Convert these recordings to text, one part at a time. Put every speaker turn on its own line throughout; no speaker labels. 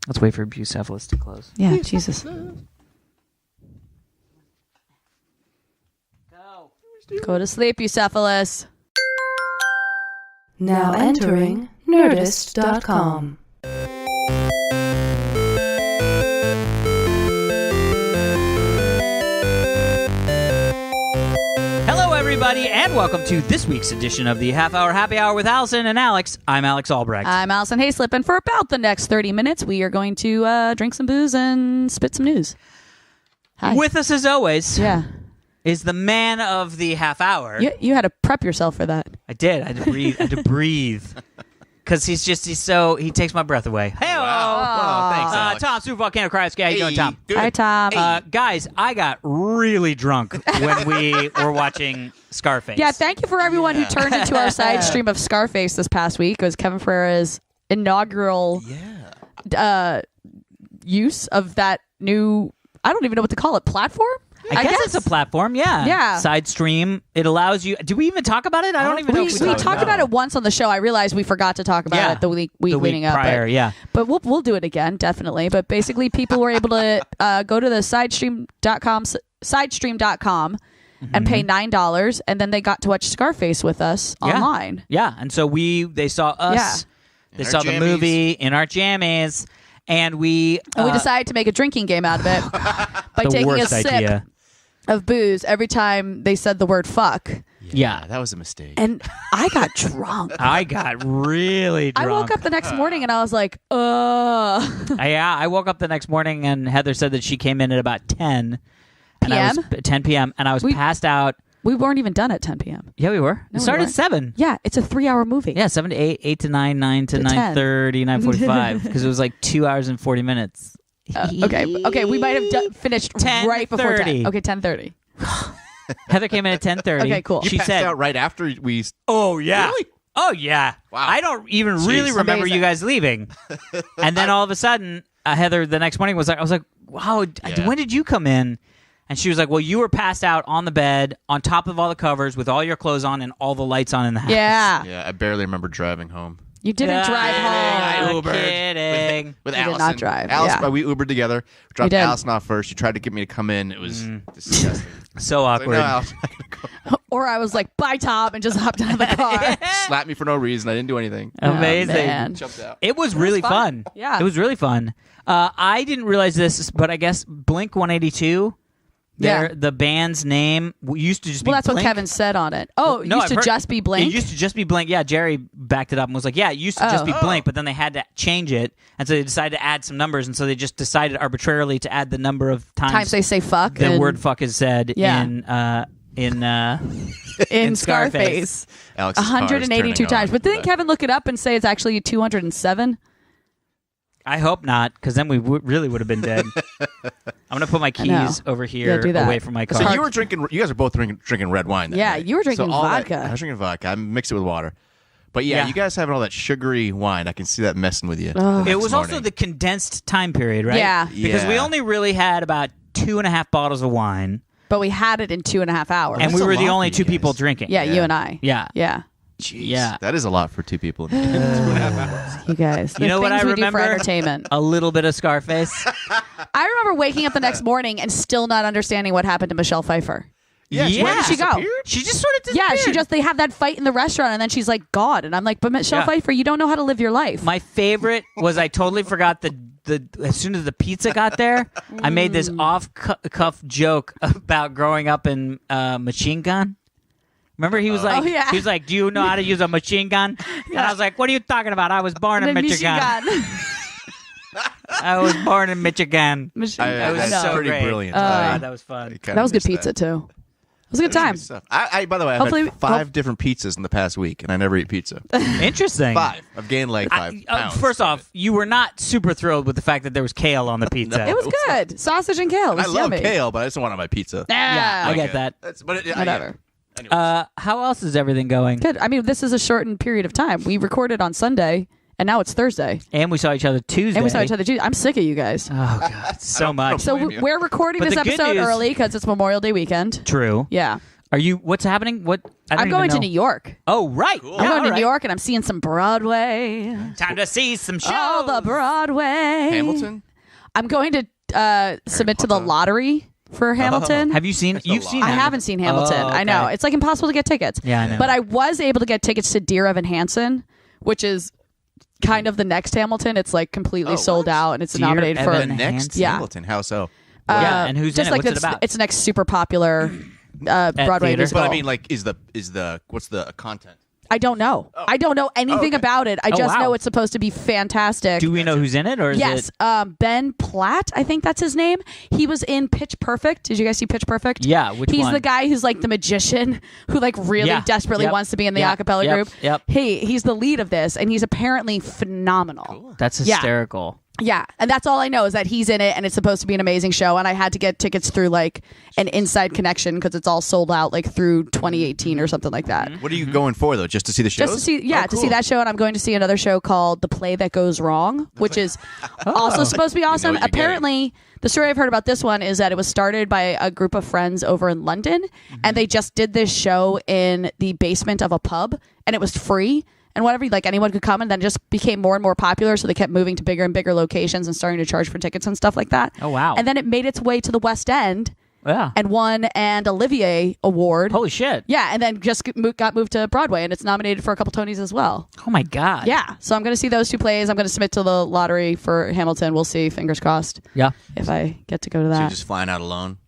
Let's wait for Bucephalus to close.
Yeah, Jesus. Go to sleep, Bucephalus.
Now entering Nerdist.com.
Hello, everybody, and welcome to this week's edition of the Half Hour Happy Hour with Allison and Alex. I'm Alex Albrecht.
I'm Alison Haislip, and for about the next 30 minutes, we are going to drink some booze and spit some news. Hi.
With us, as always,
Yeah.
is the man of the half hour.
You had to prep yourself for that.
I did. I had to breathe. Because he takes my breath away. Hey,
Wow, thanks, Alex.
Tom, Super Volcano Krajewski. How you doing, Tom?
Good.
Hi, Tom.
Guys, I got really drunk when we were watching Scarface.
Yeah, thank you for everyone who turned into our side stream of Scarface this past week. It was Kevin Ferreira's inaugural use of that new, I don't even know what to call it, platform?
I guess it's a platform, yeah.
Yeah.
Side stream. It allows you. Did we even talk about it? I don't even know if
We talked about it once on the show. I realized we forgot to talk about it the week leading up.
Prior, yeah.
But we'll do it again, definitely. But basically, people were able to go to the sidestream.com and pay $9, and then they got to watch Scarface with us online.
Yeah, and so they saw us.
Yeah.
They saw the movie in our jammies, and we
decided to make a drinking game out of it by
the
taking a
worst
sip
idea.
of booze every time they said the word fuck.
Yeah.
That was a mistake.
And I got drunk.
I got really drunk.
I wook up the next morning and I was like,
Yeah, I woke up the next morning and Heather said that she came in at about 10
PM?
And I was 10 p.m. and I was passed out.
We weren't even done at 10 p.m.
Yeah, we were.
No,
It started
we
at 7.
Yeah, it's a 3-hour movie.
Yeah, 7 to 8, 8 to 9, 9 to 9:30, 9:45 because it was like 2 hours and 40 minutes.
Okay, we might have finished right before 10.
10:30.
Okay, 10:30.
Heather came in at 10:30.
Okay, cool.
You
She
passed
said,
out right after we...
"Oh yeah,
Really?
oh yeah."
Wow.
I don't even really remember
Amazing.
you guys leaving. And then all of a sudden, Heather the next morning I was like, "Wow, when did you come in?" And she was like, "Well, you were passed out on the bed, on top of all the covers, with all your clothes on and all the lights on in the house."
Yeah.
Yeah, I barely remember driving home.
You didn't drive home.
I Ubered.
Kidding.
With
You did
Allison.
not drive,
Allison,
yeah.
we Ubered together. Dropped
did.
Allison off first. She tried to get me to come in. It was disgusting.
So
Like,
awkward.
no, Allison, I'm not gonna go.
Or I was like, bye, Tom, and just hopped out of the car.
Slapped me for no reason. I didn't do anything.
Amazing.
man.
Jumped out.
It was really fun.
Yeah.
It was really fun. I didn't realize this, but I guess Blink 182, the band's name used to just be
Well, that's
Blink.
what Kevin said on it. Oh, it
No,
used
I've
to
heard-
just be Blink?
It used to just be Blink. Yeah, Jerry backed it up and was like, yeah, it used to just be Blink, but then they had to change it, and so they decided to add some numbers, and so they just decided arbitrarily to add the number of times
they say fuck.
the
and
word fuck is said
Yeah. in Scarface.
Alex's car is
182
turning
times.
on.
But didn't Kevin look it up and say it's actually 207?
I hope not, because then we really would have been dead. I'm going to put my keys over here
Yeah, do that.
away from my car.
So you were drinking. You guys are both drinking red wine. That
Yeah,
night.
you were drinking
So all that-
vodka.
I was drinking vodka. I mixed it with water. But yeah, you guys having all that sugary wine. I can see that messing with you. the
It
next
was also
morning.
the condensed time period, right?
Yeah.
Because we
Yeah.
only really had about 2.5 bottles of wine,
But we had it in 2.5 hours.
and we
a
were the
lot
only
for
two
you
people
guys.
drinking.
yeah, you and I.
Yeah.
Yeah.
Jeez,
Yeah.
that is a lot for two people.
You guys. The
You know what
things
I
we do for
remember?
entertainment.
A little bit of Scarface.
I remember waking up the next morning and still not understanding what happened to Michelle Pfeiffer.
Yeah,
Where did
she go?
She just sort of
Yeah,
disappeared.
they have that fight in the restaurant and then she's like, God. And I'm like, but Michelle
Yeah.
Pfeiffer, you don't know how to live your life.
My favorite was I totally forgot the as soon as the pizza got there, I made this off-cuff joke about growing up in Machine Gun. Remember, he was like,
Oh, yeah.
he was like, "Do you know how to use a machine gun?" And I was like, "What are you talking about? I was born in Michigan. I was born in Michigan."
Michigan.
was
that's
so
pretty
great.
brilliant.
That was fun.
That was good pizza, too. It was a good time.
I by the way, I've
Hopefully-
had 5 different pizzas in the past week, and I never eat pizza.
Interesting.
5. I've gained like 5 pounds.
First off, you were not super thrilled with the fact that there was kale on the pizza.
No.
It was good. Sausage and kale. It was
I love
yummy.
kale, but I just don't want it on my pizza.
Yeah, I
Nah.
get that.
Whatever.
Anyways.
How else is everything going?
Good. I mean, this is a shortened period of time. We recorded on Sunday, and now it's Thursday.
And we saw each other Tuesday.
And we saw each other Tuesday. I'm sick of you guys.
Oh God, so much.
So
blame you.
we're recording
But
this
the good
episode
news-
early because it's Memorial Day weekend.
True.
Yeah.
Are you? What's happening? What?
I'm going to New York.
Oh, right.
Cool.
I'm
Yeah,
going to
all
New
right.
York, and I'm seeing some Broadway.
Time to see some shows.
Oh, the Broadway.
Hamilton?
I'm going to submit to the lottery for Hamilton.
Have you seen? You've seen?
I
Hamilton?
haven't seen Hamilton.
Oh,
I know.
okay.
It's like impossible to get tickets.
Yeah, I know.
But I was able to get tickets to Dear Evan Hansen, which is kind of the next Hamilton. It's like completely sold
what?
out, and it's
Dear
nominated for
Evan
The next
Hansen?
Yeah.
Hamilton. How so?
Yeah, and who's in
just
it?
like
What's it about?
It's the next super popular Broadway
theater?
musical.
But I mean, like, is the what's the content?
I don't know. I don't know anything about it. I just
wow.
know it's supposed to be fantastic.
Do we know who's in it, or is
Yes,
it?
Ben Platt, I think that's his name. He was in Pitch Perfect. Did you guys see Pitch Perfect?
Yeah, which
He's
one?
the guy who's like the magician who like really
Yeah,
desperately
yep,
wants to be in the
yep,
acapella
yep,
group.
yep.
He's the lead of this, and he's apparently phenomenal.
That's
Yeah.
hysterical.
Yeah, and that's all I know is that he's in it, and it's supposed to be an amazing show. And I had to get tickets through like an inside connection because it's all sold out like through 2018 or something like that.
What are you going for though? Just to see the shows?
Just to see, yeah,
Oh,
to see
cool.
that show, and I'm going to see another show called The Play That Goes Wrong, which is also supposed to be awesome.
what you're
Apparently, the story I've heard about this one is that it was started by a group of friends over in London, and they just did this show in the basement of a pub, and it was free. And whatever, like anyone could come, and then just became more and more popular. So they kept moving to bigger and bigger locations and starting to charge for tickets and stuff like that.
Oh, wow.
And then it made its way to the West End
Yeah.
and won an Olivier Award.
Holy shit.
Yeah, and then just got moved to Broadway, and it's nominated for a couple Tonys as well.
Oh my god.
Yeah, so I'm going to see those two plays. I'm going to submit to the lottery for Hamilton. We'll see. Fingers crossed.
Yeah.
If I get to go to
So
that.
you're just flying out alone.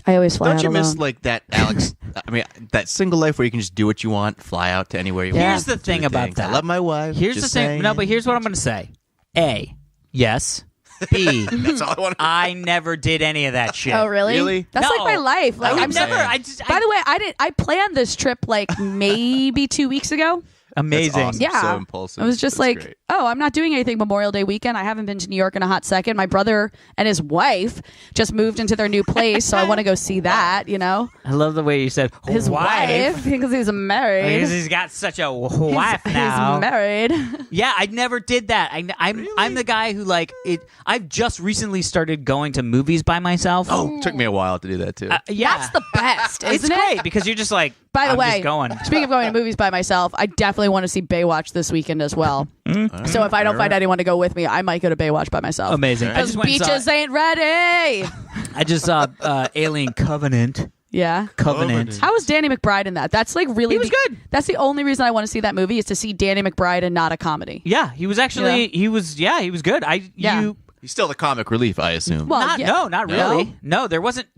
I always fly
Don't
out
you miss
alone.
like that, Alex? I mean, that single life where you can just do what you want, fly out to anywhere you
Yeah.
want.
Here's the
do
thing
your
about
things.
that.
I love my wife.
Here's
just
the thing.
saying.
No, but here's what I'm going to say. A. Yes. B.
That's all I want to
I never did any of that shit.
Oh really?
Really?
That's like
No.
my life. Like
I
I'm
would never.
saying.
I just.
By the way, I planned this trip like maybe 2 weeks ago.
amazing.
awesome.
Yeah,
So impulsive.
I was just
That's
like,
great.
oh, I'm not doing anything Memorial Day weekend. I haven't been to New York in a hot second. My brother and his wife just moved into their new place, so I want to go see that. You know,
I love the way you said
his wife because he's married.
Because he's got such a wife now.
He's married.
Yeah, I never did that. I'm the guy who like it. I've just recently started going to movies by myself.
Oh, took me a while to do that too.
Yeah,
That's the best,
it's
isn't it?
great because you're just like.
By the
I'm
way,
just going.
speaking of going to movies by myself, I definitely want to see Baywatch this weekend as well. So if I don't find anyone to go with me, I might go to Baywatch by myself.
Amazing. I
Those
just went and saw-
beaches ain't ready.
I just saw Alien Covenant.
Yeah.
Covenant.
How was Danny McBride in that? That's like really
He was good.
That's the only reason I want to see that movie is to see Danny McBride and not a comedy.
Yeah, he was actually.
Yeah.
He was. Yeah, he was good.
Yeah.
He's still the comic relief, I assume.
Well,
Not,
yeah.
No, not really. No, there wasn't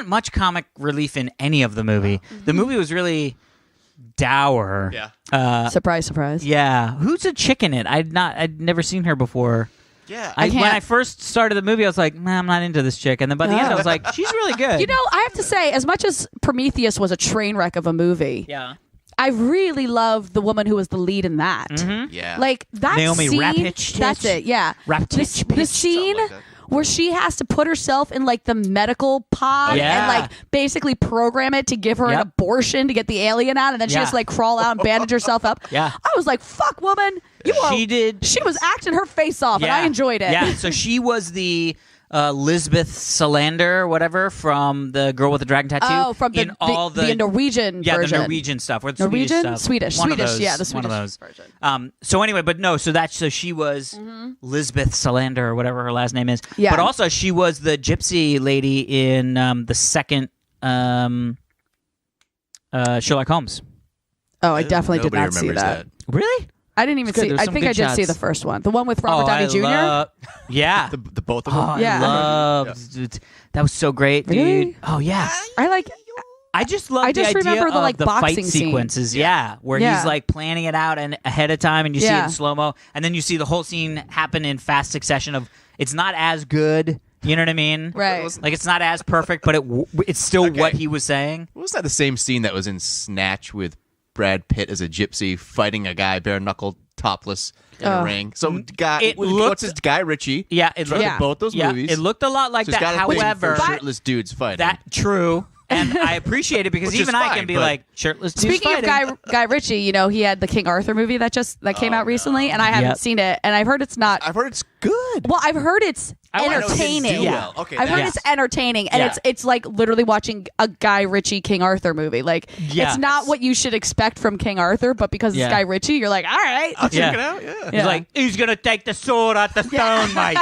much comic relief in any of the movie. The movie was really dour.
Yeah.
Surprise, surprise.
Yeah. Who's a chick in it? I'd never seen her before.
Yeah.
I can't-
When I first started the movie, I was like, nah, I'm not into this chick. And then by the end, I was like, she's really good.
You know, I have to say, as much as Prometheus was a train wreck of a movie,
Yeah.
I really loved the woman who was the lead in that.
Yeah.
Like that
Naomi
scene.
Rapitch?
That's it. Yeah.
Rapitch?
The scene
like that.
where she has to put herself in like the medical pod
Yeah.
and like basically program it to give her an
Yep.
abortion to get the alien out, and then she
Yeah.
has to like crawl out and bandage herself up.
Yeah.
I was like, "Fuck, woman, you are."
She did.
She was acting her face off, and I enjoyed it.
Yeah, so she was the Lisbeth Salander or whatever from the Girl with the Dragon Tattoo.
Oh, from the,
in all
the Norwegian
yeah,
version.
the Norwegian stuff. Or the
Norwegian?
Swedish stuff.
Swedish.
One
Swedish,
of those,
yeah, the
one of
Swedish
those.
version.
So anyway, but no, so she was Lisbeth Salander or whatever her last name is.
Yeah.
But also she was the gypsy lady in the second Sherlock Holmes.
Oh, I definitely did
Nobody
not see
remembers
that.
Really?
I didn't even
It's good.
see.
There's
I
some
think
good
I did see
shots.
the first one, the one with Robert Downey Jr.
Yeah.
The both of
Oh,
them.
I
Yeah.
loved that was so great, dude.
Really?
Oh yeah.
I like.
I just love
I just
the idea
remember the,
of
like,
the
boxing
fight
scene.
sequences, yeah, where
Yeah.
he's like planning it out and ahead of time, and you see it
Yeah.
in slow mo, and then you see the whole scene happen in fast succession. Of it's not as good, you know what I mean?
Right.
Like it's not as perfect, but it's still what he was saying.
Was that the same scene that was in Snatch with Brad Pitt as a gypsy fighting a guy bare knuckled, topless in a ring? So,
It looked-
what's his Guy Ritchie?
Yeah, it
Directed
Yeah.
both those
yeah,
movies.
it looked a lot like
So he's
that.
got a thing
However,
for shirtless dudes fighting.
that true, and I appreciate it because
Which is
even I
fine,
can be
but-
like shirtless dudes
Speaking of
fighting.
Guy Ritchie, you know, he had the King Arthur movie that came out recently, and I haven't
Yep.
seen it, and I've heard it's not.
I've heard it's good.
Well, I've heard it's entertaining.
Well. Okay,
I've heard
Yes.
it's entertaining, and it's like literally watching a Guy Ritchie King Arthur movie. Like it's not what you should expect from King Arthur, but because it's Guy Ritchie, you're like, all right,
I'll check it out. Yeah.
He's like, who's gonna take the sword out the stone, mate?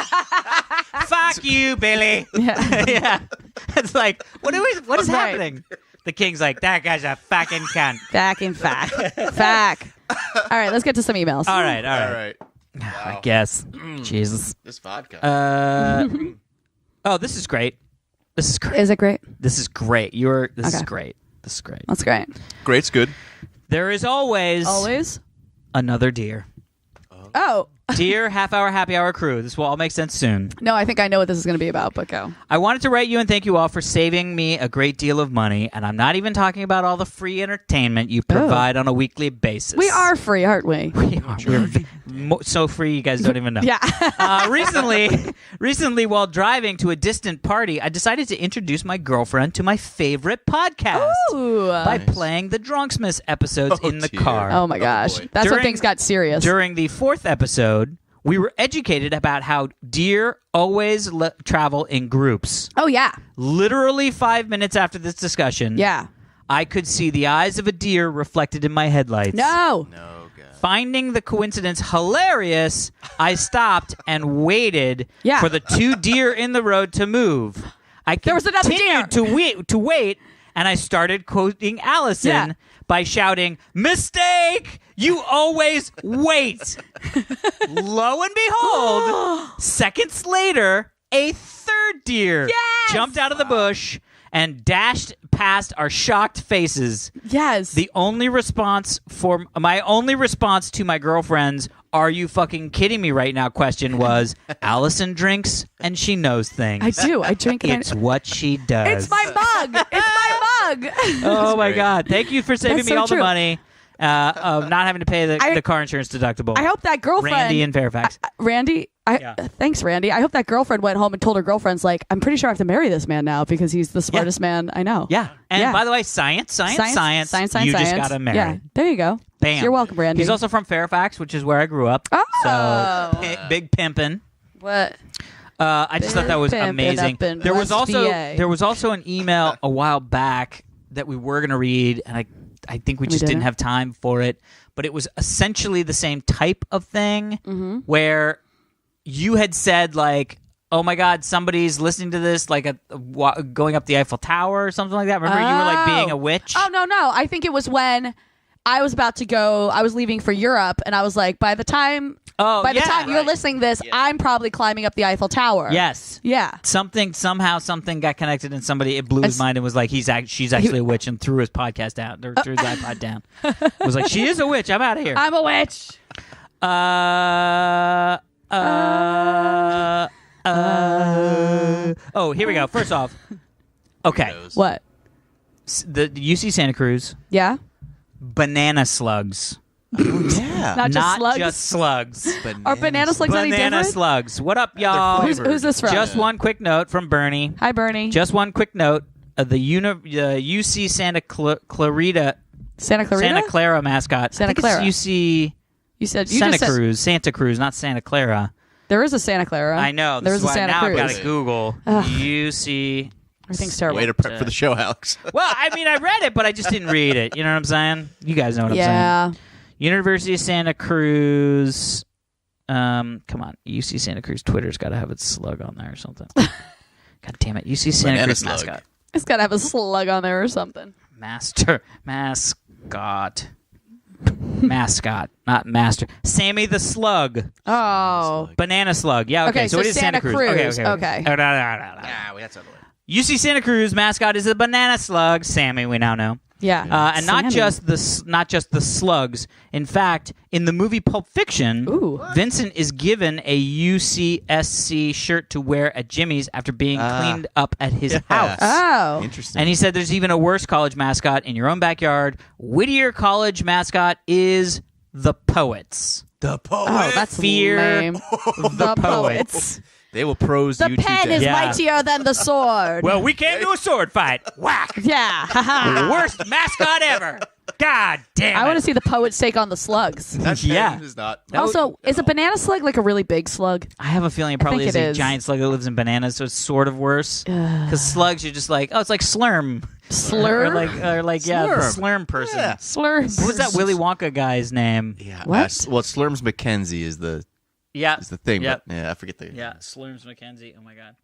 Fuck you, Billy. Yeah. It's like, what is happening? The king's like, that guy's a fucking cunt.
Fucking fact. All right, let's get to some emails.
All right.
Wow.
I guess. Jesus.
This vodka.
Oh, this is great.
Is it great?
This is great. This is great. This is great.
That's great.
Great's good.
There is always another deer.
Oh.
Dear half-hour happy hour crew, this will all make sense soon.
No, I think I know what this is going to be about, but go.
I wanted to write you and thank you all for saving me a great deal of money, and I'm not even talking about all the free entertainment you provide on a weekly basis.
We are free, aren't we?
We are. We're so free, you guys don't even know.
Yeah.
Recently, while driving to a distant party, I decided to introduce my girlfriend to my favorite podcast by playing the Drunksmith episodes in the car.
Oh my gosh.
Boy.
That's when things got serious.
During the 4th episode, we were educated about how deer always travel in groups.
Oh, yeah.
Literally 5 minutes after this discussion, I could see the eyes of a deer reflected in my headlights.
No,
God.
Finding the coincidence hilarious, I stopped and waited for the 2 deer in the road to move.
There was another deer.
to wait, and I started quoting Allison by shouting, "Mistake! You always wait." Lo and behold, seconds later, a 3rd deer jumped out of the bush and dashed past our shocked faces.
Yes.
My only response to my girlfriend's "Are you fucking kidding me right now?" question was, Allison drinks and she knows things.
I do. I drink it.
It's what she does.
It's my mug. It's my mug.
Oh my God. Thank you for saving
That's
me
so
all
true.
the money. Of not having to pay the car insurance deductible.
I hope that girlfriend,
Randy in Fairfax.
Randy. Thanks, Randy. I hope that girlfriend went home and told her girlfriends, like, I'm pretty sure I have to marry this man now because he's the smartest man I know.
Yeah. And by the way, science. You just got to marry.
Yeah. There you go.
Bam.
You're welcome, Randy.
He's also from Fairfax, which is where I grew up.
Oh.
So big pimpin'.
What?
I just thought that was
Pimpin'
amazing.
up in
There was
West VA.
also an email a while back that we were going to read, and I think we just didn't have time for it. But it was essentially the same type of thing where you had said, like, oh my God, somebody's listening to this, like going up the Eiffel Tower or something like that. Remember, you were like being a witch?
Oh, no. I think it was when I was about to go, I was leaving for Europe, and I was like, by the time you're listening to this, I'm probably climbing up the Eiffel Tower.
Yes.
Yeah.
Something got connected, and it blew his mind and was like, she's actually a witch, and threw his podcast down, or threw his iPod down. Was like, she is a witch. I'm out of here.
I'm a witch.
Oh, here we go. First off, okay.
What?
The UC Santa Cruz,
Yeah?
banana slugs.
Yeah.
Not just slugs?
Just slugs.
Are banana slugs any
Banana
different?
slugs. What up, y'all?
Who's this from?
Just one quick note from Bernie.
Hi, Bernie.
Just one quick note. The UC Santa Clarita.
Santa Clarita?
Santa Clara mascot.
Santa
I think
Clara.
It's UC
You said
Santa Cruz, not Santa Clara.
There is a Santa Clara.
I know.
There
This
is
is
a
why
Santa
now
Cruz.
I've got to Google UC.
Everything's terrible.
Way to prep for the show, Alex.
Well, I mean, I read it, but I just didn't read it. You know what I'm saying? You guys know what I'm saying. University of Santa Cruz. Come on. UC Santa Cruz Twitter's got to have its slug on there or something. God damn it. UC Santa
Banana
Cruz
slug.
mascot.
It's got to have a slug on there or something.
Mascot. Mascot, not master. Sammy the Slug.
Oh.
Banana Slug. Yeah, okay. So it is Santa Cruz.
Okay.
Yeah, that's out of the way.
UC Santa Cruz mascot is a banana slug. Sammy, we now know.
Yeah.
And not just the slugs. In fact, in the movie Pulp Fiction, Vincent is given a UCSC shirt to wear at Jimmy's after being cleaned up at his house.
Oh.
Interesting.
And he said there's even a worse college mascot in your own backyard. Whittier College mascot is the Poets.
The Poets.
Oh, that's lame.
The Poets.
They will prose
The
you to
pen is
death.
mightier than the sword.
Well, we can't do a sword fight. Whack.
Yeah.
Worst mascot ever. God damn it.
I want to see the poet's take on the slugs.
That
Yeah.
is not.
Also, is a banana slug like a really big slug?
I have a feeling it probably
think
is
it
a
is.
giant slug that lives in bananas, so it's sort of worse. Because slugs, you're just like, oh, it's like Slurm.
Slur?
Or like yeah, the Slurm person.
Yeah.
Slur.
What was that Willy Wonka guy's name?
Yeah.
What?
Well, Slurms McKenzie is the thing.
Yep.
But yeah, I forget the.
Yeah, Slurms McKenzie. Oh my god.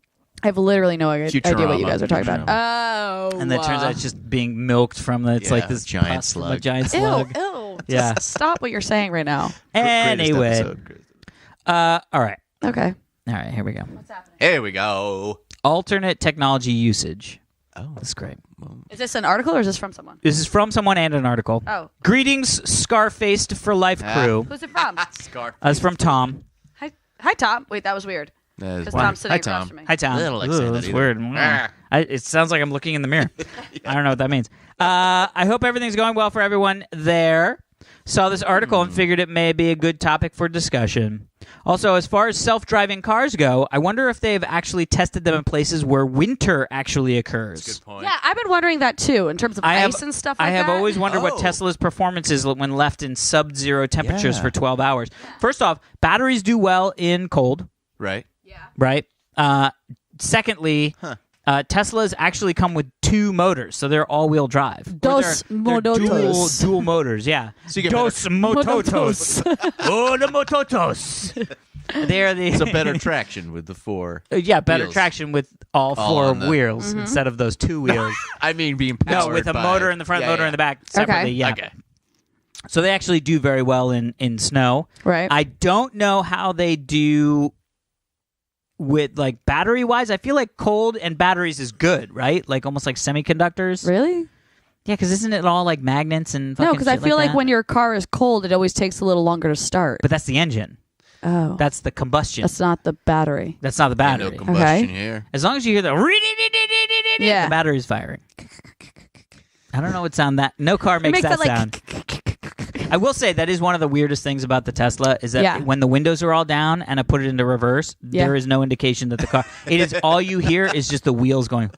I have literally no idea what you
Futurama.
guys are talking about. Oh.
And then it turns out it's just being milked from the. It's like this
giant
pus from a
slug.
giant slug.
Ew.
Yeah.
Just stop what you're saying right now.
Greatest
Anyway,
episode.
all right,
Okay.
here we go.
Here we go.
Alternate technology usage.
Oh,
That's great.
Is this an article or is this from someone?
This is from someone and an article.
Oh.
Greetings, Scarfaced for Life crew.
Who's it from?
Scar.
It's from Tom.
Hi, Tom. Wait, that was weird. Because
Why?
Tom's sitting
Hi,
across
Tom.
from me.
Hi, Tom.
I don't like saying that
that's
either.
weird.
Ah.
It sounds like I'm looking in the mirror. I don't know what that means. I hope everything's going well for everyone there. Saw this article and figured it may be a good topic for discussion. Also, as far as self-driving cars go, I wonder if they've actually tested them in places where winter actually occurs.
Good point.
Yeah, I've been wondering that too, in terms of ice and stuff like
I have
that.
always wondered what
Oh.
Tesla's performance is when left in sub-zero temperatures
Yeah.
for 12 hours. First off, batteries do well in cold,
Right.
right? Secondly, Teslas actually come with two motors, so they're all-wheel drive. Or
Dos
they're
mototos.
dual motors, yeah.
So you get
Dos mototos. Oh, the mototos. They're the
So better traction with the four.
yeah, better
wheels.
traction with all
All
four
on the-
wheels instead of those two wheels.
I mean, being powered
No, with a
by-
motor in the front,
Yeah,
motor
yeah.
in the back separately.
Okay.
Yeah.
Okay.
So they actually do very well in snow.
Right.
I don't know how they do with like battery wise. I feel like cold and batteries is good, right? Like almost like semiconductors.
Really?
Yeah, because isn't it all like magnets and fucking
No, because I
shit
feel like
that?
when your car is cold, it always takes a little longer to start.
But that's the engine.
Oh.
That's the combustion.
That's not the battery.
That's not the
Yeah, no
battery.
combustion
Okay.
here.
As long as you hear the
Yeah.
the battery's firing. I don't know what sound that. No car makes,
makes
that
that, like,
sound. I will say that is one of the weirdest things about the Tesla is that
Yeah.
when the windows are all down and I put it into reverse,
Yeah.
there is no indication that the car. It is all you hear is just the wheels going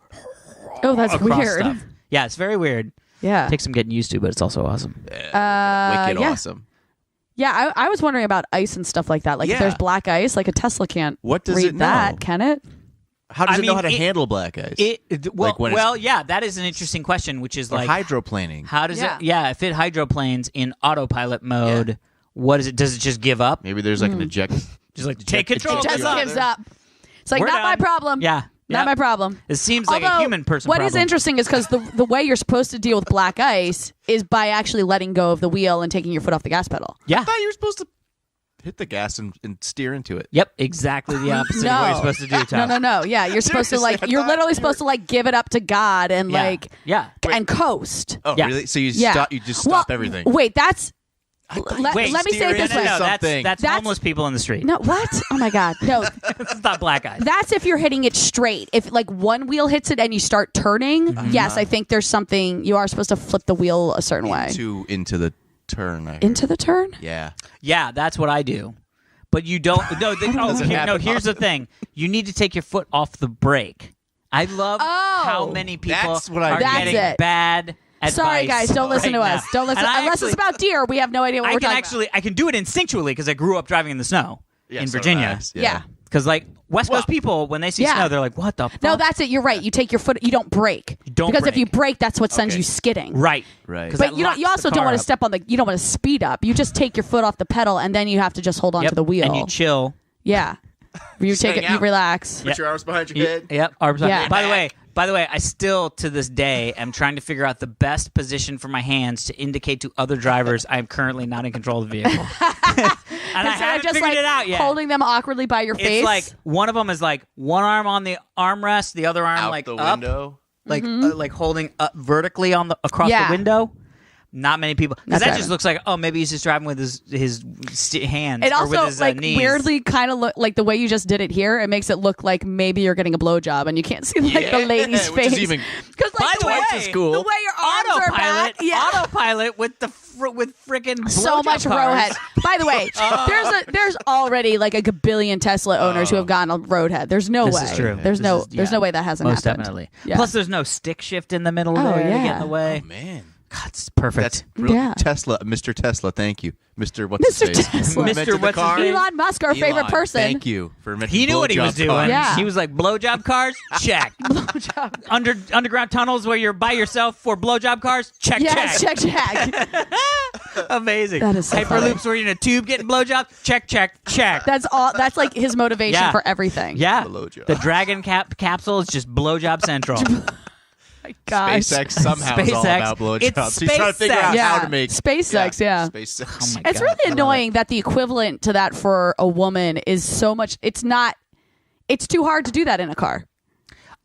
Oh, that's
across
weird.
stuff. Yeah, it's very weird.
Yeah.
Takes some getting used to, but it's also awesome.
Wicked
yeah.
awesome.
Yeah, I was wondering about ice and stuff like that. Like if
Yeah.
there's black ice, like a Tesla can't
What does
read
it know?
that, can it?
How does
I
it know
mean,
how to
it-
handle black ice?
Well,
Like when it's-
yeah, that is an interesting question, which is
or
like
hydroplaning.
how does
Yeah.
it? Yeah, if it hydroplanes in autopilot mode, what is it? Does it just give up?
Maybe there's like an eject.
Just like take control.
It
of
just
this.
gives up. It's like,
We're
not my
done.
problem.
Yeah,
Not
yeah.
my problem.
It seems like
Although,
a human person.
What is
problem.
interesting is because the way you're supposed to deal with black ice is by actually letting go of the wheel and taking your foot off the gas pedal.
Yeah.
I thought you were supposed to hit the gas and steer into it.
Yep, exactly the opposite of what you're supposed to do, Tom.
No. Yeah, you're supposed to
Seriously,
like.
I
You're
thought-
literally supposed to like give it up to God and
Yeah.
like
Yeah.
and coast.
Oh,
Yeah.
really? So you
Yeah.
stop? You just stop
Well,
everything?
Wait, that's.
Wait,
let me say it
steer
this
into
way.
No,
something.
that's
That's-
homeless people in the street.
No, what? Oh my God, no.
It's not black eyes.
That's if you're hitting it straight. If like one wheel hits it and you start turning, yes, I think there's something you are supposed to flip the wheel a certain way
into the turn. I heard.
into the turn.
Yeah.
Yeah, that's what I do. But you don't. No,
Doesn't happen
here's the thing. You need to take your foot off the brake. I love
Oh.
how many people
That's what I
are
do.
That's
getting
it.
bad advice.
Sorry, guys, don't listen
right
to us.
now.
Don't listen
And I
unless
actually-
it's about deer. We have no idea what
I
we're
can
talking
actually, I can do it instinctually because I grew up driving in the snow
Yeah,
in
so
Virginia.
nice.
about. Yeah.
Because like West Coast people, when they see
Yeah.
snow, they're like, "What the fuck?"
No, that's it. You're right. You take your foot. You don't brake.
don't
because if
brake.
you brake, that's what sends
Okay.
you skidding.
right,
Right.
'Cause
But
that
you don't.
locks
You also
the
don't
car
want to
up.
step on the. You don't want to speed up. You just take your foot off the pedal, and then you have to just hold on
Yep.
to the wheel.
and you chill.
Yeah. You take it.
hang
You
out.
relax.
Put your arms behind your head.
Yep. Arms up.
Yeah.
By the way, I still to this day am trying to figure out the best position for my hands to indicate to other drivers I am currently not in control of the vehicle. And I
Instead of
haven't
just
figured
like
it out yet.
holding them awkwardly by your face.
It's like one of them is like one arm on the armrest, the other arm
Out
like
the
up,
window.
like holding up vertically on the across
Yeah.
the window. Not many people, because
Not
that
driving.
just looks like, oh, maybe he's just driving with his hands
it
or with
also
his
like
knees.
weirdly kind of look like the way you just did it here. It makes it look like maybe you're getting a blowjob and you can't see like the lady's
which
face.
is even-
Because
By
like
the way,
is cool.
the way your arms are back, yeah.
autopilot with the with freaking
So much roadhead. By the way, there's already like a gabillion Tesla owners who have gotten a roadhead. There's no
This
way.
is true.
There's
This is-
no way that hasn't
most
happened.
definitely.
Yeah.
Plus, the's no stick shift in the middle
Oh,
there to get
yeah.
in the way.
Man.
God, it's perfect.
That's real.
Yeah.
Tesla, Mr. Tesla. Thank you, Mr. What's
Mr.
his face?
Tesla.
Who
Mr.
invented the
What's his
car?
name?
Elon Musk, our favorite
Elon,
person.
Thank you for inventing
He knew what he was
blowjob
doing.
cars.
Yeah.
He was like, blowjob cars? Check. Underground tunnels where you're by yourself for blowjob cars? Check,
Yes,
check.
check.
Amazing.
That is so
Hyperloops where you're in a tube getting blowjob? Check, check, check.
That's all. That's like his motivation
Yeah.
for everything.
Yeah.
Blowjob.
The Dragon capsule is just blowjob central.
My gosh.
SpaceX somehow is all
SpaceX.
about blowjobs.
It's
He's trying to figure
SpaceX.
out
Yeah.
how to make
SpaceX, yeah.
SpaceX.
Oh my
It's
God,
really
I love
annoying that the equivalent to that for a woman is so much. It's not. It's too hard to do that in a car.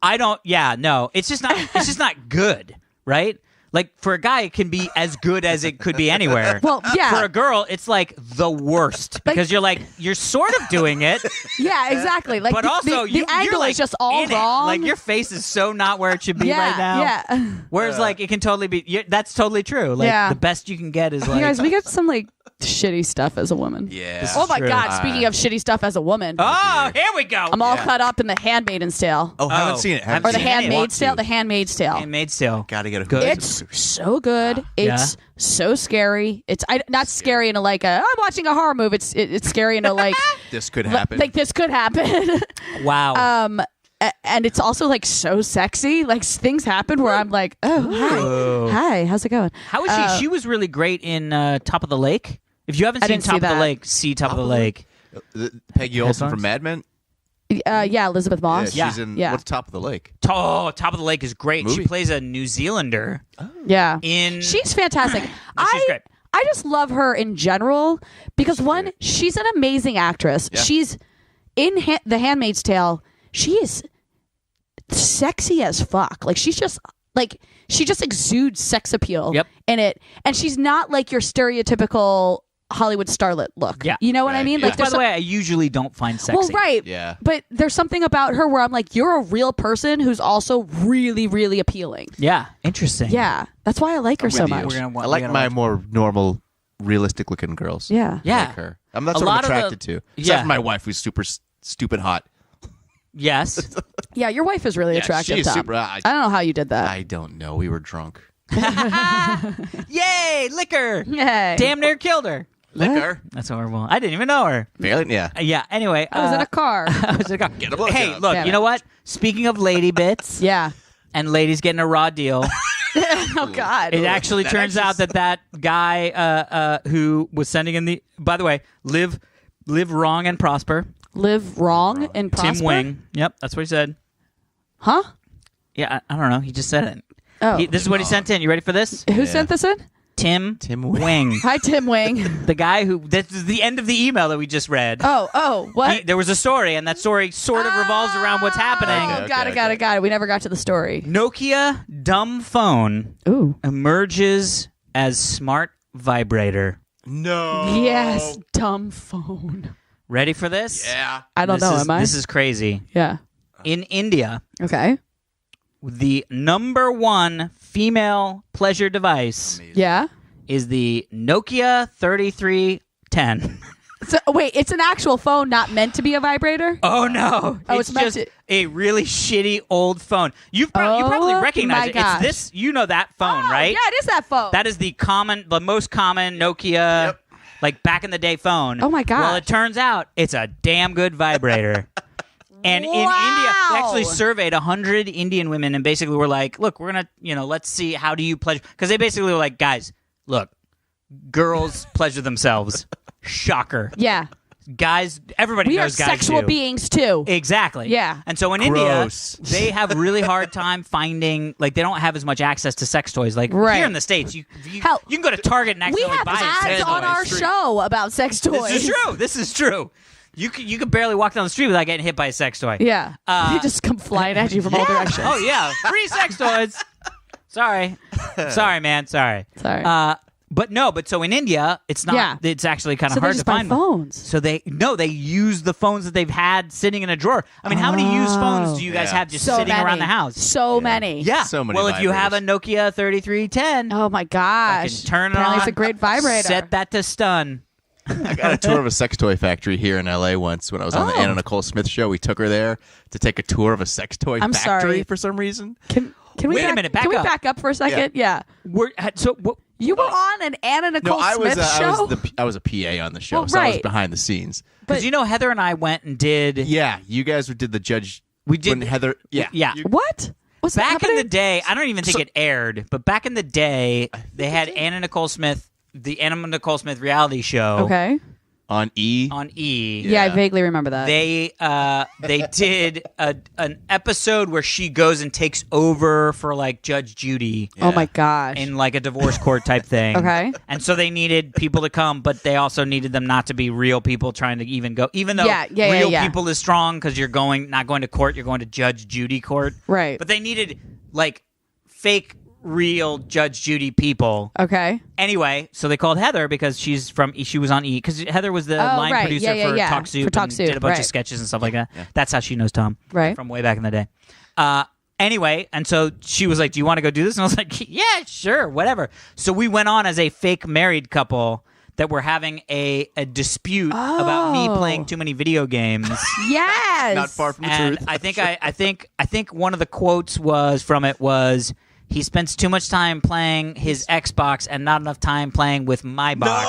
I don't. Yeah, no. It's just not. It's just not good, right? Like for a guy, it can be as good as it could be anywhere.
Well, yeah.
For a girl, it's like the worst because you're sort of doing it,
Yeah, exactly. Like,
but also
the
you're
angle
like
is just all
in it.
wrong.
Like your face is so not where it should be
yeah,
right now.
yeah.
Whereas like it can totally be. That's totally true. Like
Yeah.
the best you can get is like.
You guys, we get some like shitty stuff as a woman.
Yeah.
Oh my
true.
God! Speaking of shitty stuff as a woman,
Oh, here we go.
I'm all cut up in The Handmaid's Tale.
Oh, I haven't
Oh.
seen it.
Haven't
Or The
seen it.
Handmaid's Tale.
Want
The
to.
Handmaid's Tale.
Handmaid's Tale.
Gotta get a
Good.
It's so good. It's so scary. It's not scary in a like a I'm watching a horror movie. It's scary in a like
This could happen.
like this could happen.
Wow.
And it's also like so sexy. Like things happen where I'm like, oh hi, how's it going?
How is she? She was really great in Top of the Lake. If you haven't
I
seen
didn't see
Top of the
that.
Lake, see Top of the Lake.
Peggy Olson
Headphones?
from Mad Men.
Yeah, Elizabeth Moss.
Yeah.
She's in
Yeah.
what's Top of the Lake.
Oh, Top of the Lake is great. She
Movie.
plays a New Zealander
Yeah.
in.
She's fantastic.
she's great.
I just love her in general because one, she's an amazing actress.
Yeah.
She's in The Handmaid's Tale. She is sexy as fuck. Like she just exudes sex appeal
Yep.
in it, and she's not like your stereotypical Hollywood starlet look.
Yeah.
You know what I
Right,
mean?
yeah.
Like
By
there's
the way, I usually don't find sexy.
well, right.
Yeah.
But there's something about her where I'm like, you're a real person who's also really, really appealing.
Yeah, interesting.
Yeah, that's why I like her so
with you.
much.
We're gonna,
I like my more normal, realistic looking girls.
Yeah.
Yeah.
Like her. That's
A
what I'm
lot of the-
attracted to. Except
yeah.
for my wife, who's super stupid hot.
Yes.
Yeah, your wife is really
Yeah,
attractive.
she's
Tom.
super.
I don't know how you did that.
I don't know. We were drunk.
Yay, liquor.
Yay.
Damn near killed her.
Liquor.
That's horrible. I didn't even know her.
Barely. Yeah.
Yeah. Anyway,
I was in a car.
I was in a car.
Get a blowjob.
Hey, look.
Damn
You
it.
know what? Speaking of lady bits
Yeah.
and ladies getting a raw deal,
Oh God.
it actually
That
turns
actually
out that guy who was sending in the. By the way, live wrong and prosper.
Live wrong and prosper.
Tim Wing. Yep, that's what he said.
Huh?
Yeah, I don't know. He just said it.
Oh.
This is what he sent in. You ready for this?
Who sent this in?
Tim
Wing.
Wing.
Hi, Tim Wing.
The guy who. This is the end of the email that we just read.
Oh, what?
There was a story, and that story sort of revolves around what's happening.
Oh,
Okay,
got it. We never got to the story.
Nokia dumb phone
Ooh.
emerges as smart vibrator.
No.
Yes, dumb phone.
Ready for this?
Yeah.
I don't know. Am I?
This is crazy.
Yeah.
In India,
Okay.
the number one female pleasure device
Yeah.
is the Nokia 3310.
So wait, it's an actual phone, not meant to be a vibrator.
Oh no!
Oh, it's meant
just
to-
a really shitty old phone. You probably
Oh,
recognize
my
it.
gosh.
It's this. You know that phone,
Oh,
right?
Yeah, it is that phone.
That is the most common Nokia, like back in the day phone.
Oh, my gosh.
Well, it turns out it's a damn good vibrator. And in India,
Wow.
they actually surveyed 100 Indian women and basically were like, look, we're going to, let's see, how do you pleasure? Because they basically were like, guys, look, girls pleasure themselves. Shocker.
Yeah.
Guys, everybody
We are
knows guys
sexual
do.
beings too.
Exactly.
Yeah.
And so in
Gross.
India, they have really hard time finding, like, they don't have as much access to sex toys. Like,
Right.
here in the States, you
Hell,
can go to Target and
We
accidentally
have
buy a sex
ads
toy.
on our show about sex toys.
This is true. You could barely walk down the street without getting hit by a sex toy.
Yeah. They just come flying at you from all directions.
Oh, yeah. Free sex toys. Sorry, man. Sorry.
Sorry.
But so in India, it's not.
Yeah.
It's actually kind
So
of
they
hard
just
to
buy
find
phones.
So they use the phones that they've had sitting in a drawer. I mean, how many used phones do you guys
Yeah.
have just
So
sitting
many.
around the house?
So many.
Yeah.
So many
Well, if you have a
vibrators.
Nokia 3310,
Oh my gosh.
turn it
Apparently
on.
It's a great vibrator.
Set that to stun.
I got a tour of a sex toy factory here in LA once when I was on the
Oh.
Anna Nicole Smith show. We took her there to take a tour of a sex toy
I'm
factory
sorry.
for some reason.
Can we
Wait a minute, back
Can we
up.
back up for a second? Yeah. You were on an Anna Nicole Smith show?
I was a PA on the show,
Well,
so I was
right.
behind the scenes.
Because Heather and I went and did.
Yeah, you guys did the judge.
We did.
When Heather. Yeah.
Yeah.
What? What's
Back
happening?
in the day, I don't even think it aired, but back in the day, they had Anna Nicole Smith, the Anna Nicole Smith reality show.
Okay.
On E.
On E.
Yeah, I vaguely remember that.
They did an episode where she goes and takes over for like Judge Judy
Oh my gosh.
in like a divorce court type thing.
Okay.
And so they needed people to come, but they also needed them not to be real people trying to even go. Even though real people is strong because you're not going to court, you're going to Judge Judy court.
Right.
But they needed like fake real Judge Judy people.
Okay.
Anyway, so they called Heather because she was on E because Heather was the line
right.
producer for Talk Soup and did a bunch
right.
of sketches and stuff like that. Yeah. That's how she knows Tom,
right?
From way back in the day. Anyway, and so she was like, "Do you want to go do this?" And I was like, "Yeah, sure, whatever." So we went on as a fake married couple that were having a dispute about me playing too many video games.
Yes.
Not far from the
And
truth.
I think one of the quotes was he spends too much time playing his Xbox and not enough time playing with my box.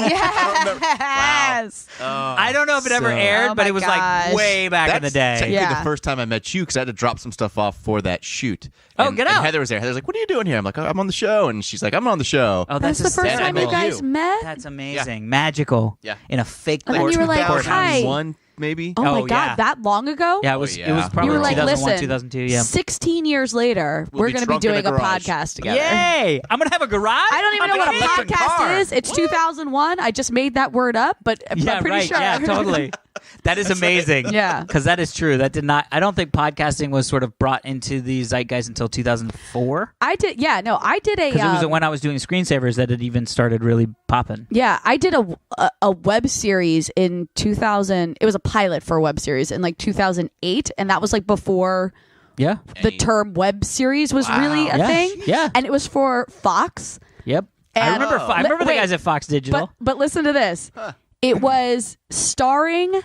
Yes.
I don't know if it ever aired, but it was like way back in the day.
Technically the first time I met you because I had to drop some stuff off for that shoot.
Oh, get out.
And Heather was there. Heather's like, "What are you doing here?" I'm like, "Oh, I'm on the show." And she's like, "I'm on the show."
Oh,
That's the first time you guys met?
That's amazing. Magical.
Yeah.
In a fake
And then you were like, "Hi."
2001, maybe.
Oh my
Oh,
God,
yeah.
that long ago?
Yeah, it was
yeah.
probably
You were like,
2001,
listen,
2002, yeah.
16 years later,
We'll
we're
be
going to be
drunk in
doing
a
a
garage.
podcast together.
Yay! I'm going to have a garage?
I don't even know what a podcast is. It's 2001. I just made that word up, but
Yeah,
I'm pretty
right.
sure.
Yeah, totally. That is amazing.
Yeah.
Because that is true. That did not. I don't think podcasting was sort of brought into the zeitgeist until 2004.
I did. Yeah, no, I did a.
Because it was when I was doing screensavers that it even started really popping.
Yeah, I did a web series in 2000. It was a pilot for a web series in like 2008, and that was like before
Yeah.
the term web series was really a
Yeah.
thing.
Yeah.
And it was for Fox.
Yep.
And-
I remember the
Wait,
guys at Fox Digital.
But listen to this. It was starring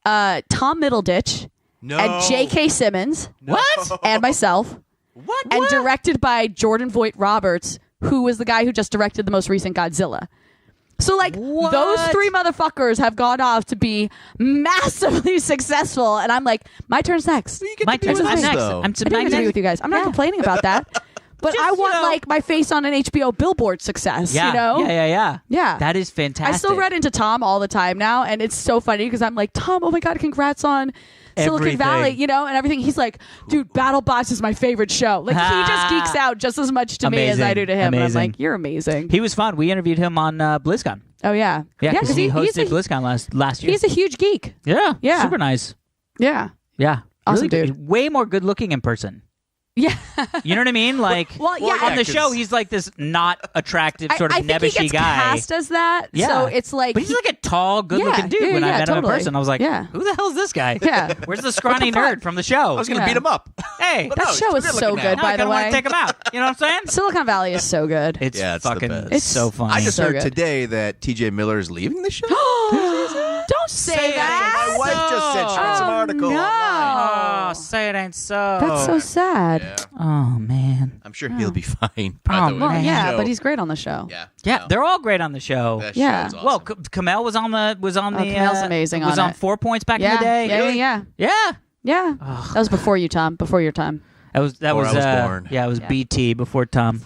Tom Middleditch
No.
and J.K. Simmons
What?
and myself,
What?
and directed by Jordan Voight Roberts, who was the guy who just directed the most recent Godzilla. So, like, those three motherfuckers have gone off to be massively successful, and I'm like, my turn's next.
My turn. I'm next.
though.
I'm
I didn't get to be with you guys. I'm not complaining about that. But
Just,
I want,
you know-
like, my face on an HBO billboard success,
Yeah.
you know?
Yeah.
Yeah.
That is fantastic.
I still read into Tom all the time now, and it's so funny because I'm like, Tom, oh my God, congrats on Silicon
Everything.
Valley, you know, and everything. He's like, dude, BattleBots is my favorite show. Like, he just geeks out just as much to me as I do to him. And I'm
Amazing.
like, you're amazing.
He was fun. We interviewed him on BlizzCon.
Oh, yeah.
Yeah, because he
he's
hosted
a,
BlizzCon last year.
he's a huge geek.
Yeah.
Yeah.
Super nice.
Yeah.
Yeah.
Awesome
Really
dude.
good. Way more good looking in person.
Yeah.
You know what I mean? Like,
Well, yeah.
on the
'cause-
show, he's like this not attractive, sort of
I think he
nebbishy
gets
guy.
cast as that.
Yeah.
So it's like.
But he's like a tall, good-looking dude. When I met him in
totally.
person, I was like,
Yeah.
"Who the hell is this guy?
Yeah.
Where's the scrawny
fuck?
nerd from the show?"
I was going to
Yeah.
beat him up.
Hey,
But
That
no,
show
he's
is
good
so
looking
good,
now.
by
I
the
kinda want
way.
to take him out. You know what I'm saying?
Silicon Valley is so good.
It's
Yeah, it's the
fucking.
best.
It's so funny.
I just
So
heard
good.
today that TJ Miller is leaving the show.
Don't say
Say
that.
My wife just said she read some
Oh,
article
no.
online.
Oh, say it ain't so.
That's so sad.
Yeah.
Oh man.
I'm sure he'll be fine.
Oh,
By the way.
Well,
Man.
yeah,
Show.
but he's great on the show.
Yeah.
Yeah,
No,
they're all great on the show.
that
Yeah.
show is
Well,
awesome.
Kamel was on the
Kamel's amazing
Was
on
on
it.
4 Points back
Yeah,
in the day.
yeah.
Yeah.
That was before you, Tom. Before your time.
That was
Before I was born.
Yeah, it was
Yeah.
BT before Tom.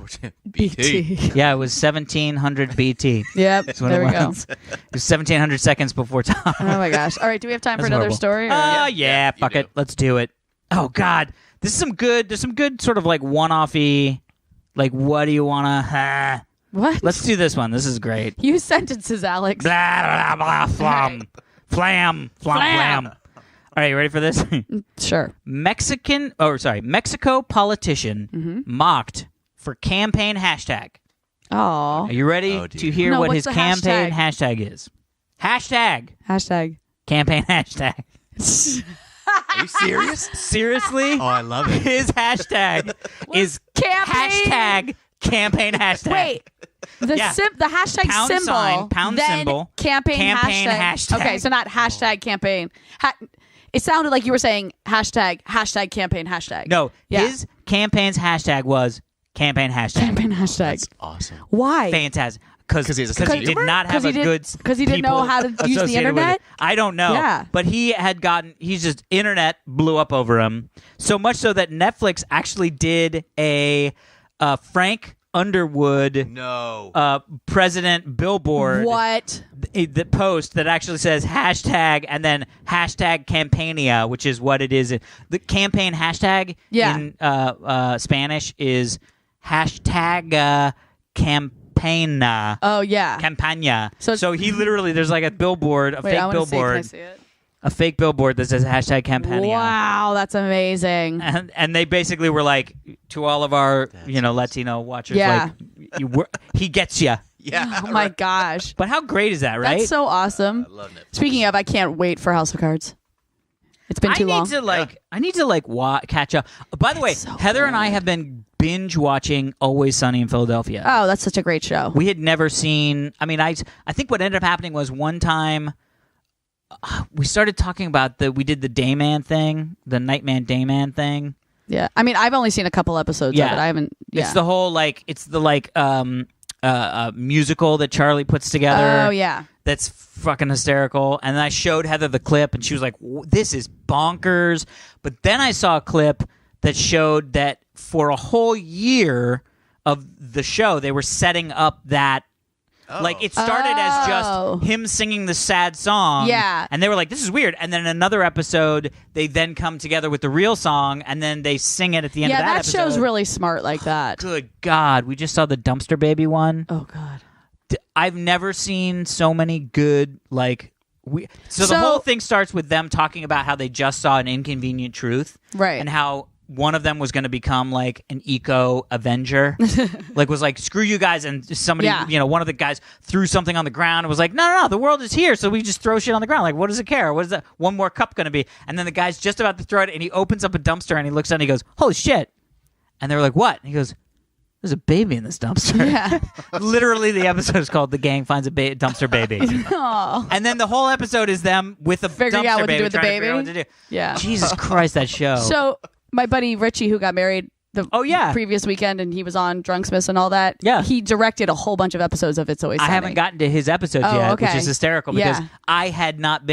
BT.
Yeah, it was 1700 BT.
Yep.
That's what
There
it
we go.
was. It was 1700 seconds before Tom.
Oh my gosh. All right. Do we have time for
That's
another
horrible.
story? Or?
Yeah,
Yeah,
fuck
you
it. Let's do it. Oh God, this is some good. There's some good sort of like one-offy. Like, what do you wanna?
What?
Let's do this one. This is great.
Use sentences, Alex.
Blah blah blah. Flam, flam, flam, flam. All right, you ready for this?
Sure.
Mexico politician mocked for campaign hashtag.
Oh.
Are you ready
Oh, dear.
to hear
No,
what
what's
his
the
campaign hashtag is? Hashtag
Hashtag.
campaign hashtag.
Are you serious?
Seriously?
Oh, I love it.
His hashtag is
campaign-
hashtag campaign hashtag.
Wait. The
Yeah.
the hashtag
Pound
symbol.
sign, pound
then
symbol,
campaign
hashtag.
Okay, so not hashtag campaign. It sounded like you were saying hashtag campaign hashtag.
No,
Yeah.
his campaign's hashtag was campaign hashtag.
Campaign hashtag.
That's awesome.
Why?
Fantastic.
'Cause he has a sense of
he did
humor?
not have a good
because he didn't know
people
how to use the
associated with
internet.
it. I don't know.
Yeah.
But he's just internet blew up over him. So much so that Netflix actually did a Frank Underwood president billboard.
What?
The post that actually says hashtag and then hashtag Campania, which is what it is. The campaign hashtag in Spanish is hashtag Campania.
Oh yeah.
Campania.
So
he literally, there's like a billboard,
Wait, I wanna see. Can I see it?
A fake billboard that says hashtag Campania.
Wow, that's amazing.
And they basically were like, to all of our Latino watchers, he gets you.
Yeah.
Oh my gosh.
But how great is that, right?
That's so awesome.
I love it.
Speaking of, I can't wait for House of Cards. It's been too long.
I need to catch up. By the way,
so
Heather and I have been binge watching Always Sunny in Philadelphia.
Oh, that's such a great show.
We had never seen. I mean, I think what ended up happening was one time we started talking about we did the Dayman thing, the Nightman Dayman thing.
Yeah. I mean, I've only seen a couple episodes of it. I haven't. Yeah.
It's the whole musical that Charlie puts together.
Oh yeah.
That's fucking hysterical. And then I showed Heather the clip, and she was like, "This is bonkers." But then I saw a clip that showed that for a whole year of the show, they were setting up that. Like, it started as just him singing the sad song.
Yeah.
And they were like, this is weird. And then in another episode, they then come together with the real song, and then they sing it at the end of that episode.
Yeah, that show's really smart like that.
Good God. We just saw the Dumpster Baby one.
Oh, God.
I've never seen so many good, So the whole thing starts with them talking about how they just saw An Inconvenient Truth.
Right.
And how one of them was going to become like an eco avenger, was like, screw you guys. And somebody, one of the guys threw something on the ground and was like, no, the world is here. So we just throw shit on the ground. Like, what does it care? What is that one more cup going to be? And then the guy's just about to throw it, and he opens up a dumpster, and he looks down and he goes, holy shit. And they were like, what? And he goes, there's a baby in this dumpster.
Yeah.
Literally, the episode is called The Gang Finds a Dumpster Baby.
Oh.
And then the whole episode is them with a
Figuring out
dumpster
what to
baby
do with the
trying to figure out
baby?
what to do.
Yeah.
Jesus Christ, that show.
So my buddy Richie, who got married the previous weekend, and he was on Drunksmiths and all that.
Yeah.
He directed a whole bunch of episodes of It's Always Sunny.
I haven't gotten to his episodes yet,
okay.
which is hysterical because
Yeah.
I had not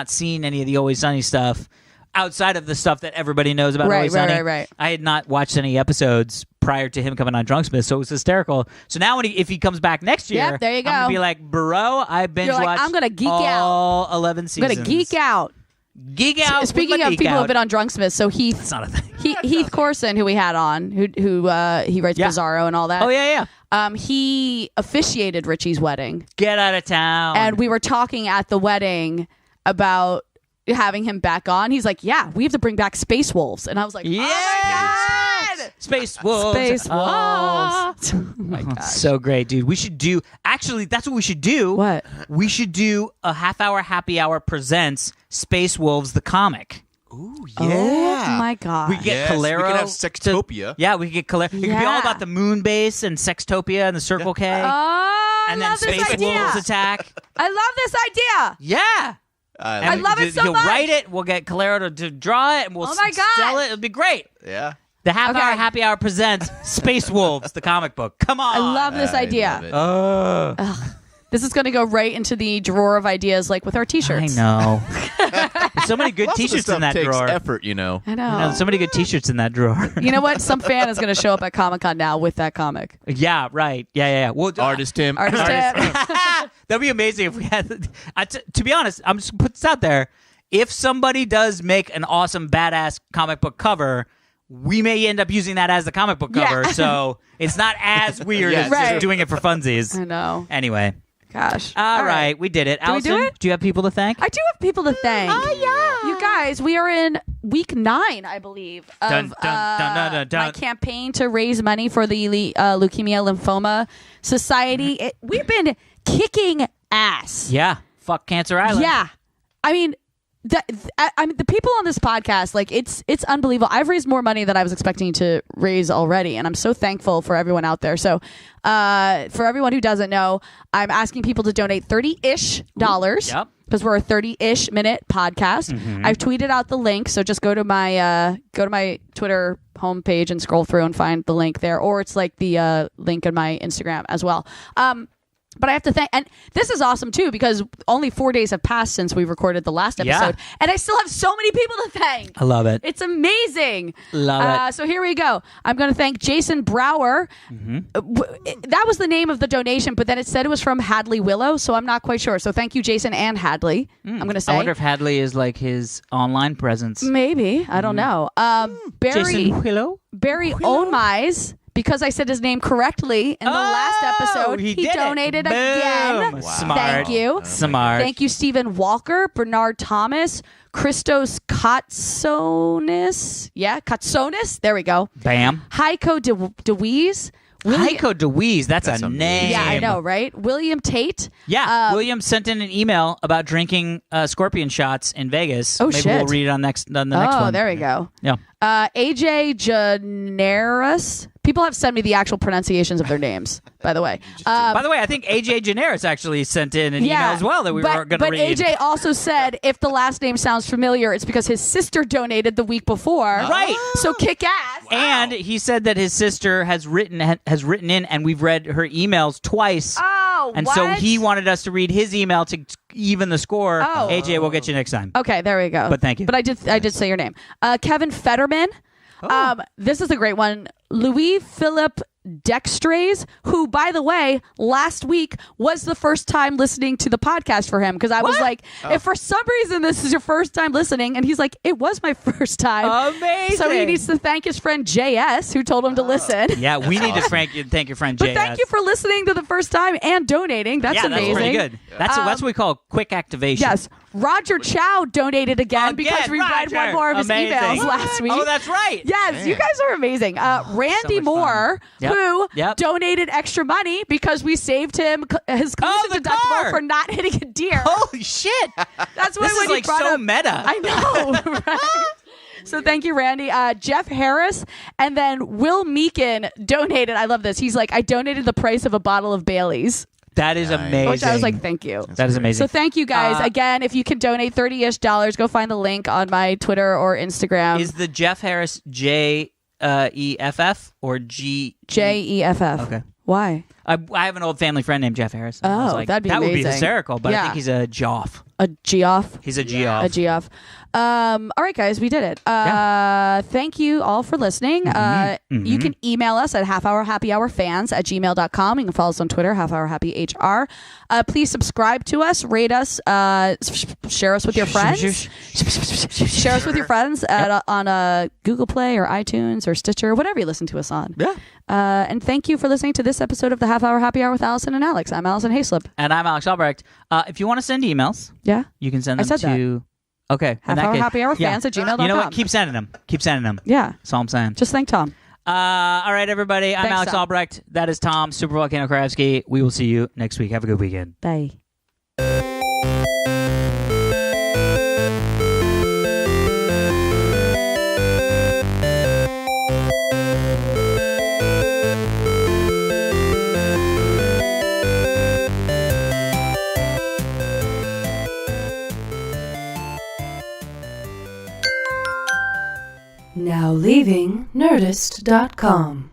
seen any of the Always Sunny stuff outside of the stuff that everybody knows about Always Sunny.
Right.
I had not watched any episodes prior to him coming on Drunksmith, so it was hysterical. So now if he comes back next year,
Yep, there you go.
I'm going to be like, bro, I binge
You're like,
watched
I'm gonna geek
all 11 seasons.
I'm going to geek out.
Geek out.
Speaking of people who have been on Drunksmith, so
It's not a thing.
Heath Corson, who we had on, who he writes Bizarro and all that.
Oh, yeah.
He officiated Richie's wedding.
Get out of town.
And we were talking at the wedding about having him back on. He's like, yeah, we have to bring back Space Wolves. And I was like,
yeah.
oh my God.
Space Wolves.
Space Wolves. Oh my God.
So great, dude. We should do, actually, that's what we should do.
What?
We should do a half-hour happy hour presents Space Wolves the comic.
Ooh, yeah.
Oh my God.
We get Calero.
We could have Sextopia.
We could get Calero. It could be all about the moon base and Sextopia and the Circle K.
Oh,
and
I
then
love this
Space
idea.
Wolves attack.
I love this idea.
Yeah.
I love it so
He'll
much.
write it. We'll get Calero to draw it, and we'll
Oh my God.
sell it. It'll be great.
Yeah.
The half-hour
Okay.
happy hour presents Space Wolves, the comic book. Come on.
I love this idea.
Love it.
This is going to go right into the drawer of ideas, like with our T-shirts.
I know. There's so many good
Lots of
T-shirts
stuff
in that
takes
drawer.
effort, you know.
I know.
You know, so many good T-shirts in that drawer.
You know what? Some fan is going to show up at Comic-Con now with that comic.
Yeah, right. Yeah. Well,
Artist Tim.
Artist tip.
that'd be amazing if we had. To be honest, I'm just gonna put this out there. If somebody does make an awesome, badass comic book cover, we may end up using that as the comic book cover.
Yeah.
So it's not as weird
Yes.
as
Right.
just doing it for funsies.
I know.
Anyway.
Gosh.
All right. We did it.
Did we do
Allison,
it?
do you have people to thank?
I do have people to thank.
Oh,
yeah. You guys, we are in week 9, I believe, of
Dun, dun, dun, dun, dun, dun.
my campaign to raise money for the Leukemia Lymphoma Society. We've been kicking ass.
Yeah. Fuck Cancer Island.
Yeah. I mean, the people on this podcast, like, it's unbelievable. I've raised more money than I was expecting to raise already, and I'm so thankful for everyone out there. So, for everyone who doesn't know, I'm asking people to donate $30-ish
Yep.
because we're a 30-ish minute podcast. I've tweeted out the link, so just go to my Twitter homepage and scroll through and find the link there, or it's like the link in my Instagram as well. But I have to thank, and this is awesome too, because only 4 days have passed since we recorded the last episode, and I still have so many people to thank.
I love it.
It's amazing.
Love it.
So here we go. I'm going to thank Jason Brower. That was the name of the donation, but then it said it was from Hadley Willow, so I'm not quite sure. So thank you, Jason and Hadley. I'm going to say.
I wonder if Hadley is like his online presence.
Maybe. I don't know.
Jason Willow?
Barry Onmise. Because I said his name correctly in the last episode, he donated again.
Wow. Smart.
Thank you.
Smart.
Thank you, Stephen Walker, Bernard Thomas, Christos Katsonis. Yeah, Katsonis. There we go.
Bam.
Heiko DeWeese.
Heiko DeWeese. That's a
amazing.
name.
Yeah, I know, right? William Tate.
Yeah, William sent in an email about drinking scorpion shots in Vegas.
Oh,
Maybe
shit.
we'll read it on the next one.
Oh, there we go.
Yeah.
AJ Generis. People have sent me the actual pronunciations of their names, by the way.
By the way, I think AJ Generis actually sent in an email as well that we were going to read.
But AJ also said if the last name sounds familiar, it's because his sister donated the week before.
Right.
So kick ass.
And he said that his sister has written in, and we've read her emails twice.
Oh,
and
what?
so he wanted us to read his email to even the score.
Oh.
AJ, we'll get you next time.
Okay, there we go.
But thank you.
But I did say your name. Kevin Fetterman. This is a great one. Louis Philippe Dextrays, who, by the way, last week was the first time listening to the podcast for him, because I was like, if for some reason this is your first time listening, and he's like, it was my first time.
Amazing.
So he needs to thank his friend JS, who told him to listen.
Yeah, we need to thank your friend
But
JS.
thank you for listening to the first time and donating. That's amazing.
That's pretty good. That's what we call quick activation.
Yes. Roger Chow donated again because we read one more of his emails last week.
Oh, that's right.
Yes, you guys are amazing. Randy Moore, who donated extra money because we saved him his commission deductible for not hitting a deer.
Holy shit.
That's why
this
when
is
he
like
brought
so
up,
meta.
I know, right? So thank you, Randy. Jeff Harris, and then Will Meekin donated. I love this. He's like, I donated the price of a bottle of Bailey's.
That is amazing.
Which I was like, thank you.
That is amazing.
So thank you guys. Again, if you can donate $30-ish, go find the link on my Twitter or Instagram.
Is the Jeff Harris Jeff or G?
Jeff?
Okay.
Why?
I have an old family friend named Jeff Harris. And I was like,
that'd be
that
amazing.
would be hysterical, but I
Yeah.
think he's a Joff.
A Geoff?
He's a Geoff.
A Geoff. All right, guys, we did it. Thank you all for listening. You can email us at halfhourhappyhourfans@gmail.com. You can follow us on Twitter, halfhourhappyhr. Please subscribe to us, rate us, share us with your friends. Share us with your friends on Google Play or iTunes or Stitcher, whatever you listen to us on.
Yeah.
And thank you for listening to this episode of the Half Hour Happy Hour with Allison and Alex. I'm Alison Haislip.
And I'm Alex Albrecht. If you want to send emails, you can send them to... Okay.
halfhourhappyhourfans@gmail.com.
You know what? Keep sending them. Keep sending them.
Yeah.
That's all I'm saying.
Just thank Tom.
All right, everybody. I'm
Thanks,
Alex
Tom.
Albrecht. That is Tom, Super Volcano Kravsky. We will see you next week. Have a good weekend.
Bye.
Now leaving Nerdist.com.